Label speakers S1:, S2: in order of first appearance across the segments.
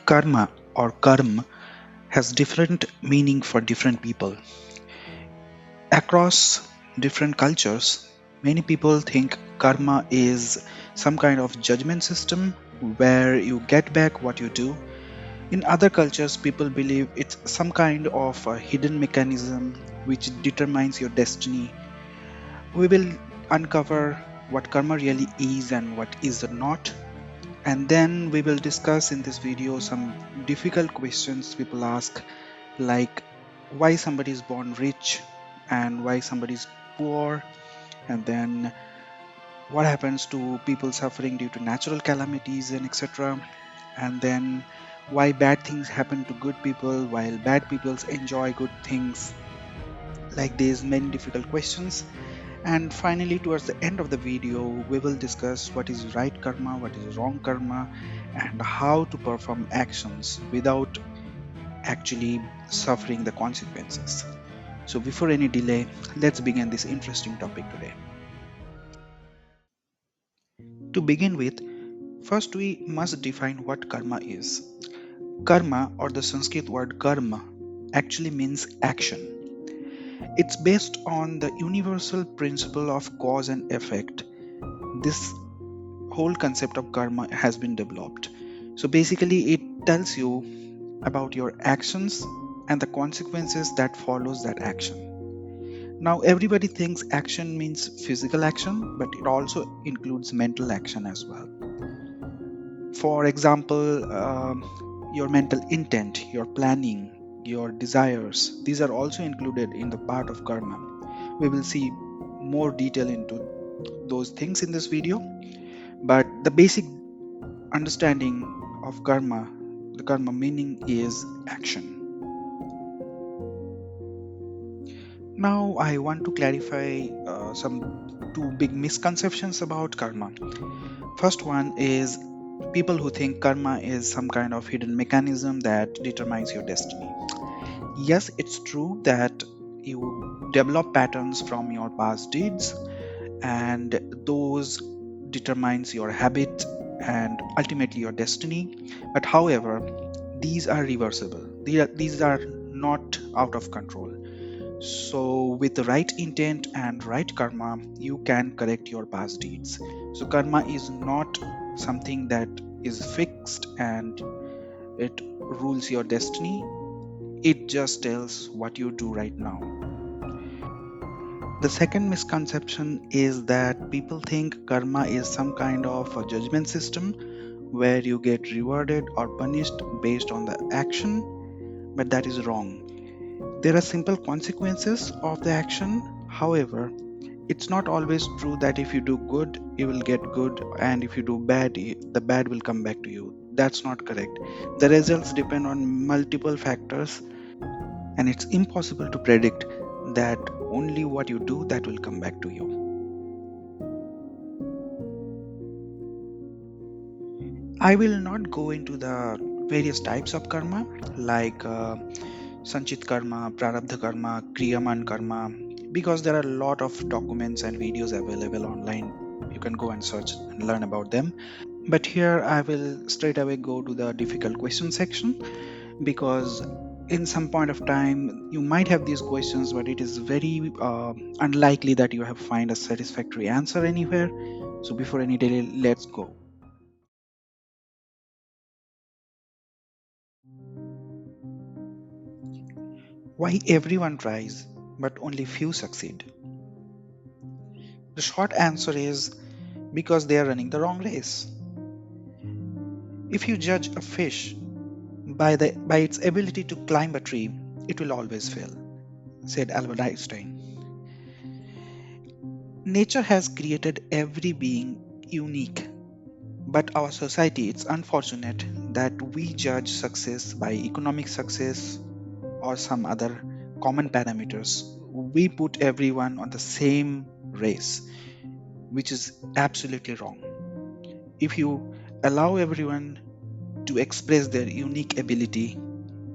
S1: Karma or karma has different meaning for different people. Across different cultures, many people think karma is some kind of judgment system where you get back what you do. In other cultures, people believe it's some kind of a hidden mechanism which determines your destiny. We will uncover what karma really is and what is not. And then we will discuss in this video some difficult questions people ask, like why somebody is born rich and why somebody is poor, and then what happens to people suffering due to natural calamities and etc. And then why bad things happen to good people while bad people enjoy good things. Like these many difficult questions. And finally, towards the end of the video, we will discuss what is right karma, what is wrong karma, and how to perform actions without actually suffering the consequences. So, before any delay, let's begin this interesting topic today. To begin with, first we must define what karma is. Karma, or the Sanskrit word karma, actually means action. It's based on the universal principle of cause and effect. This whole concept of karma has been developed. So basically it tells you about your actions and the consequences that follows that action. Now everybody thinks action means physical action, but it also includes mental action as well. For example, your mental intent, your planning, your desires, these are also included in the part of karma. We will see more detail into those things in this video, but the basic understanding of karma, the karma meaning is action. Now I want to clarify some two big misconceptions about karma. First one is people who think karma is some kind of hidden mechanism that determines your destiny. Yes, it's true that you develop patterns from your past deeds, and those determines your habit and ultimately your destiny. But however, these are reversible. These are not out of control. So with the right intent and right karma, you can correct your past deeds. So karma is not something that is fixed and it rules your destiny. It just tells what you do right now. The second misconception is that people think karma is some kind of a judgment system where you get rewarded or punished based on the action, but that is wrong. There are simple consequences of the action. However, it's not always true that if you do good, you will get good, and if you do bad, the bad will come back to you. That's not correct. The results depend on multiple factors, and it's impossible to predict that only what you do that will come back to you. I will not go into the various types of karma like Sanchit karma, Prarabdha karma, Kriyaman karma, because there are a lot of documents and videos available online. You can go and search and learn about them. But here I will straight away go to the difficult question section, because in some point of time you might have these questions, but it is very unlikely that you have find a satisfactory answer anywhere. So before any delay, let's go. Why everyone tries, but only few succeed? The short answer is because they are running the wrong race. If you judge a fish by its ability to climb a tree, it will always fail, said Albert Einstein. Nature has created every being unique, but our society, it's unfortunate that we judge success by economic success or some other common parameters. We put everyone on the same race, which is absolutely wrong. If you allow everyone to express their unique ability,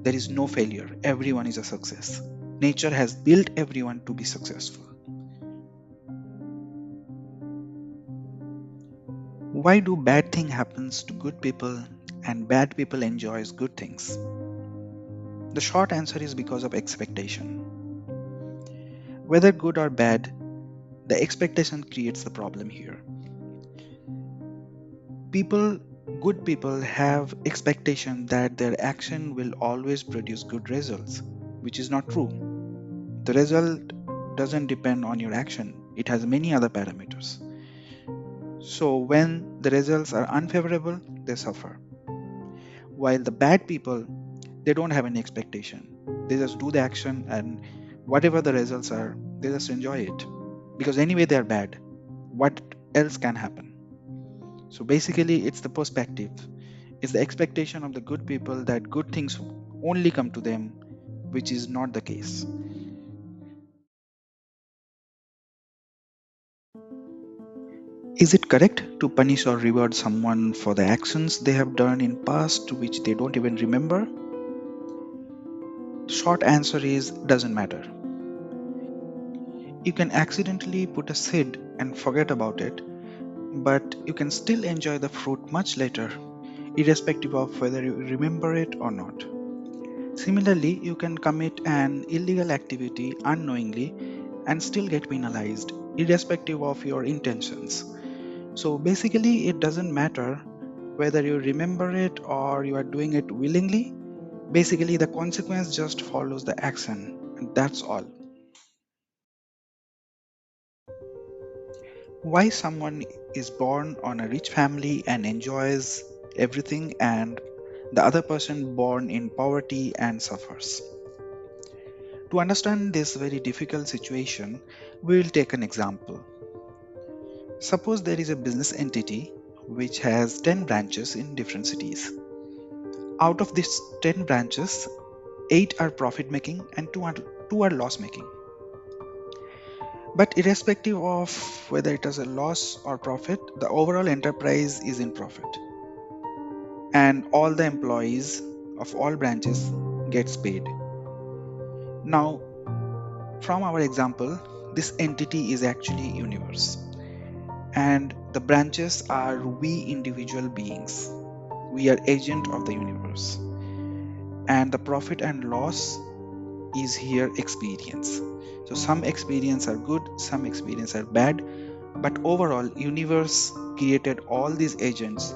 S1: there is no failure. Everyone is a success. Nature has built everyone to be successful. Why do bad things happens to good people and bad people enjoys good things? The short answer is because of expectation. Whether good or bad, the expectation creates the problem here. People, good people have expectation that their action will always produce good results, which is not true. The result doesn't depend on your action. It has many other parameters. So when the results are unfavorable, they suffer. While the bad people, they don't have any expectation. They just do the action and whatever the results are, they just enjoy it. Because anyway they are bad. What else can happen? So basically it's the perspective. It's the expectation of the good people that good things only come to them, which is not the case. Is it correct to punish or reward someone for the actions they have done in past which they don't even remember? Short answer is doesn't matter. You can accidentally put a seed and forget about it, but you can still enjoy the fruit much later, irrespective of whether you remember it or not. Similarly, you can commit an illegal activity unknowingly and still get penalized, irrespective of your intentions. So basically, it doesn't matter whether you remember it or you are doing it willingly. Basically, the consequence just follows the action, and that's all. Why someone is born on a rich family and enjoys everything, and the other person born in poverty and suffers? To understand this very difficult situation, we will take an example. Suppose there is a business entity which has 10 branches in different cities. Out of these 10 branches, 8 are profit making and 2 are loss making. But irrespective of whether it is a loss or profit, the overall enterprise is in profit and all the employees of all branches gets paid. Now, from our example, this entity is actually universe and the branches are we individual beings. We are agent of the universe and the profit and loss is here experience. So some experience are good, some experience are bad, but overall universe created all these agents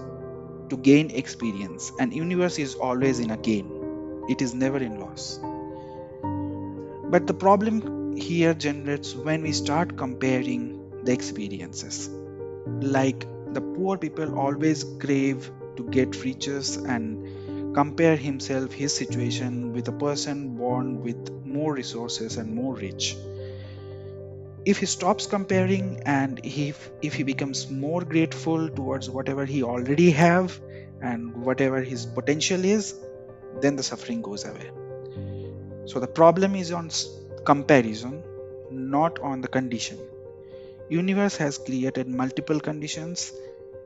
S1: to gain experience and universe is always in a gain. It is never in loss. But the problem here generates when we start comparing the experiences. Like the poor people always crave to get riches and compare himself, his situation with a person born with more resources and more rich. If he stops comparing and if he becomes more grateful towards whatever he already have and whatever his potential is, then the suffering goes away. So the problem is on comparison, not on the condition. Universe has created multiple conditions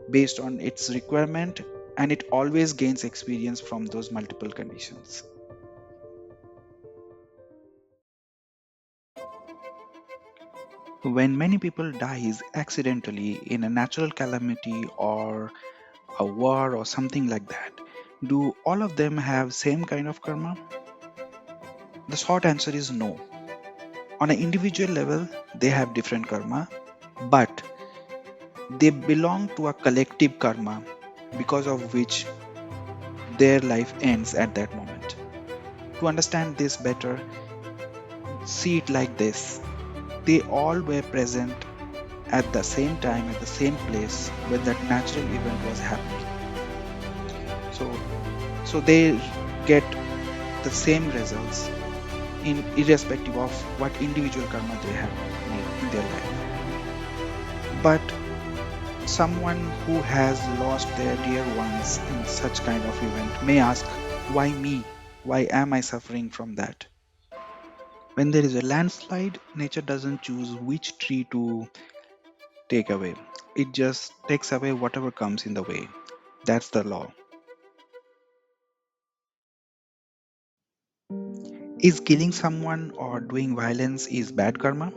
S1: based on its requirement and it always gains experience from those multiple conditions. When many people dies accidentally in a natural calamity or a war or something like that, do all of them have same kind of karma? The short answer is no. On an individual level, they have different karma, but they belong to a collective karma because of which their life ends at that moment. To understand this better, see it like this. They all were present at the same time, at the same place when that natural event was happening. So, so they get the same results in irrespective of what individual karma they have in their life. But someone who has lost their dear ones in such kind of event may ask, why me? Why am I suffering from that? When there is a landslide, nature doesn't choose which tree to take away. It just takes away whatever comes in the way. That's the law. Is killing someone or doing violence is bad karma?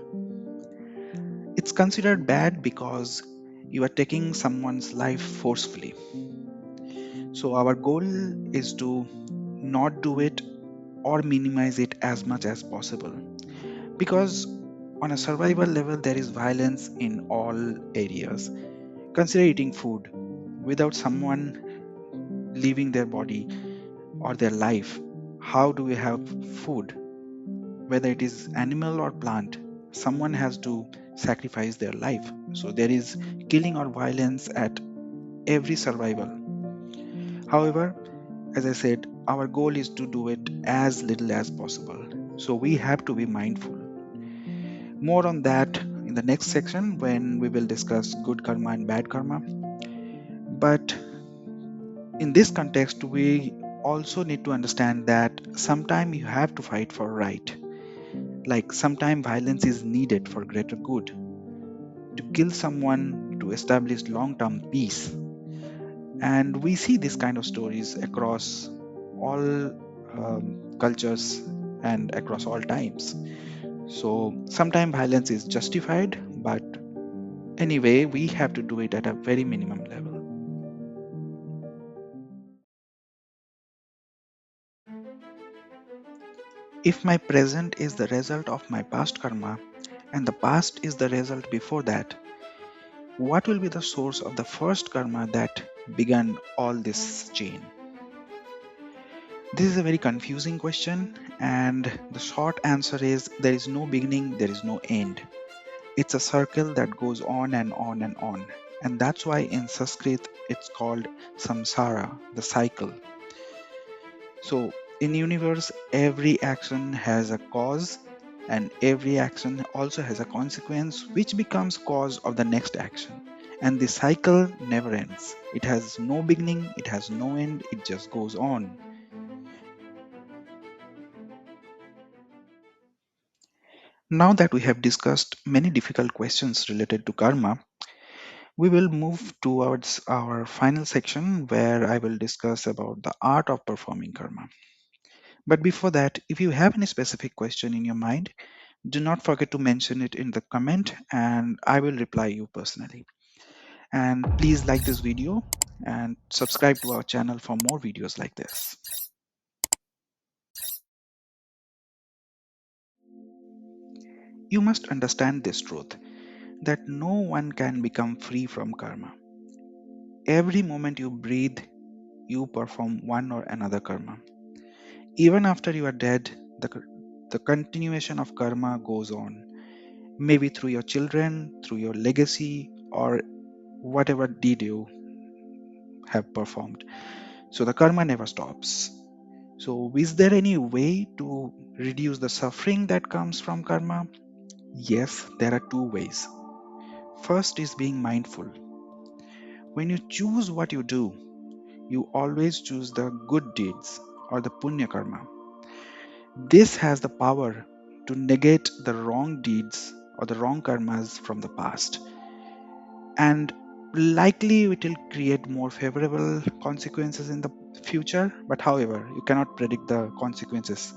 S1: It's considered bad because you are taking someone's life forcefully. So our goal is to not do it or minimize it as much as possible, because on a survival level there is violence in all areas. Consider eating food. Without someone leaving their body or their life, how do we have food? Whether it is animal or plant, someone has to sacrifice their life. So there is killing or violence at every survival. However, as I said, our goal is to do it as little as possible. So we have to be mindful. More on that in the next section when we will discuss good karma and bad karma. But in this context, we also need to understand that sometimes you have to fight for right. Like sometimes violence is needed for greater good, to kill someone to establish long term peace. And we see this kind of stories across all cultures and across all times. So sometimes violence is justified, but anyway, we have to do it at a very minimum level. If my present is the result of my past karma and the past is the result before that, what will be the source of the first karma that began all this chain? This is a very confusing question, and the short answer is there is no beginning, there is no end. It's a circle that goes on and on and on. And that's why in Sanskrit it's called samsara, the cycle. So in universe, every action has a cause and every action also has a consequence which becomes cause of the next action. And the cycle never ends. It has no beginning, it has no end, it just goes on. Now that we have discussed many difficult questions related to karma, we will move towards our final section where I will discuss about the art of performing karma. But before that, if you have any specific question in your mind, do not forget to mention it in the comment and I will reply you personally. And please like this video and subscribe to our channel for more videos like this. You must understand this truth that no one can become free from karma. Every moment you breathe, you perform one or another karma. Even after you are dead, the continuation of karma goes on, maybe through your children, through your legacy, or whatever deed you have performed. So the karma never stops. So, is there any way to reduce the suffering that comes from karma? Yes, there are two ways. First is being mindful. When you choose what you do, you always choose the good deeds or the punya karma. This has the power to negate the wrong deeds or the wrong karmas from the past, and likely it will create more favorable consequences in the future. But however, you cannot predict the consequences.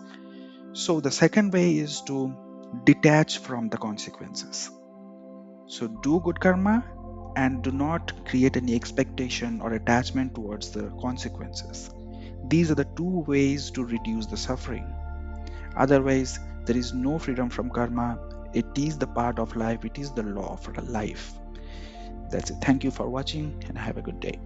S1: So, the second way is to detach from the consequences. So, do good karma and do not create any expectation or attachment towards the consequences. These are the two ways to reduce the suffering. Otherwise, there is no freedom from karma. It is the part of life, it is the law of life. That's it. Thank you for watching and have a good day.